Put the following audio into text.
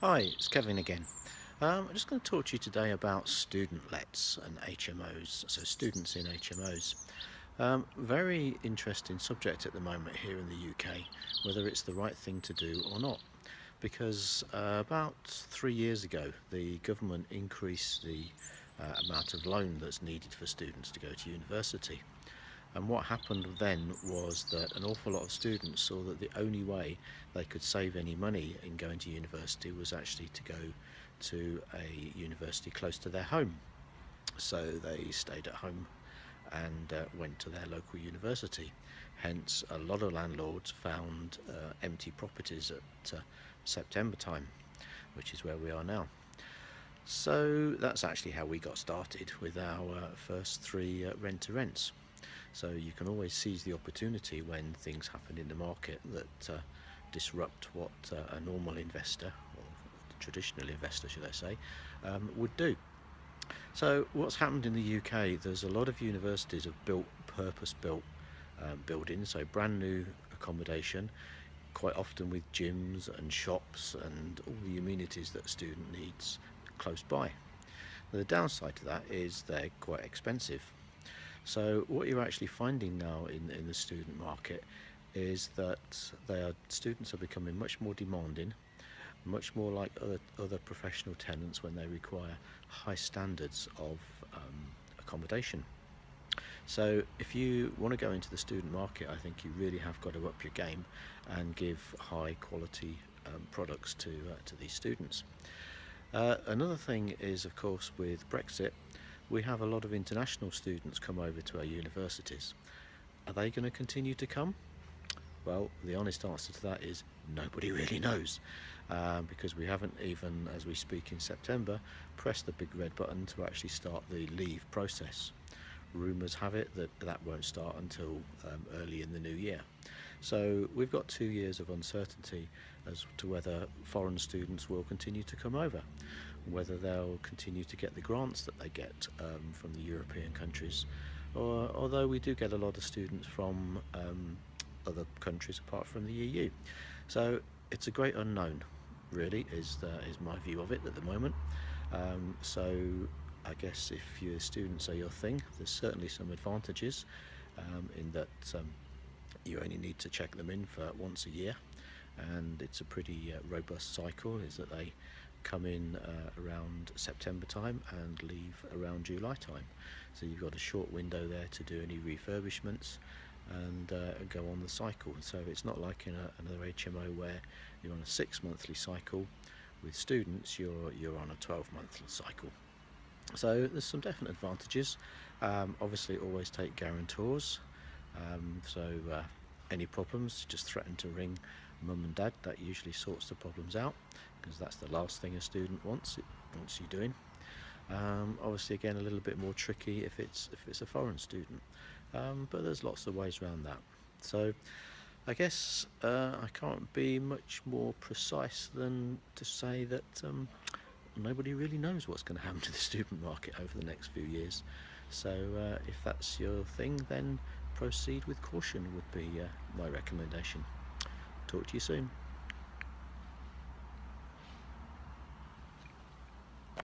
Hi, it's Kevin again. I'm just going to talk to you today about student lets and HMOs, so students in HMOs. Very interesting subject at the moment here in the UK, whether it's the right thing to do or not. Because about 3 years ago, the government increased the amount of loan that's needed for students to go to university. And what happened then was that an awful lot of students saw that the only way they could save any money in going to university was actually to go to a university close to their home. So they stayed at home and went to their local university. Hence, a lot of landlords found empty properties at September time, which is where we are now. So that's actually how we got started with our first three rent to rents. So you can always seize the opportunity when things happen in the market that disrupt what a normal investor, or traditional investor should I say, would do. So what's happened in the UK, there's a lot of universities have built purpose-built buildings, so brand new accommodation, quite often with gyms and shops and all the amenities that a student needs close by. Now, the downside to that is they're quite expensive. So what you're actually finding now in the student market is that students are becoming much more demanding, much more like other professional tenants when they require high standards of accommodation. So if you want to go into the student market, I think you really have got to up your game and give high quality products to these students. Another thing is, of course, with Brexit, we have a lot of international students come over to our universities. Are they going to continue to come? Well, the honest answer to that is nobody really knows, because we haven't even, as we speak in September, pressed the big red button to actually start the leave process. Rumours have it that that won't start until early in the new year. So we've got 2 years of uncertainty as to whether foreign students will continue to come over, whether they'll continue to get the grants that they get from the European countries, or although we do get a lot of students from other countries apart from the EU. So it's a great unknown, really, is my view of it at the moment. So I guess if your students are your thing, there's certainly some advantages in that you only need to check them in for once a year, and it's a pretty robust cycle. Is that they come in around September time and leave around July time. So you've got a short window there to do any refurbishments and go on the cycle. So it's not like in another HMO where you're on a 6 monthly cycle. With students, you're on a 12 monthly cycle. So there's some definite advantages. Obviously, always take guarantors. So any problems, just threaten to ring mum and dad. That usually sorts the problems out, because that's the last thing a student wants you doing. Obviously, again, a little bit more tricky if it's a foreign student, but there's lots of ways around that. So I guess I can't be much more precise than to say that nobody really knows what's going to happen to the student market over the next few years. So if that's your thing, then proceed with caution would be my recommendation. Talk to you soon.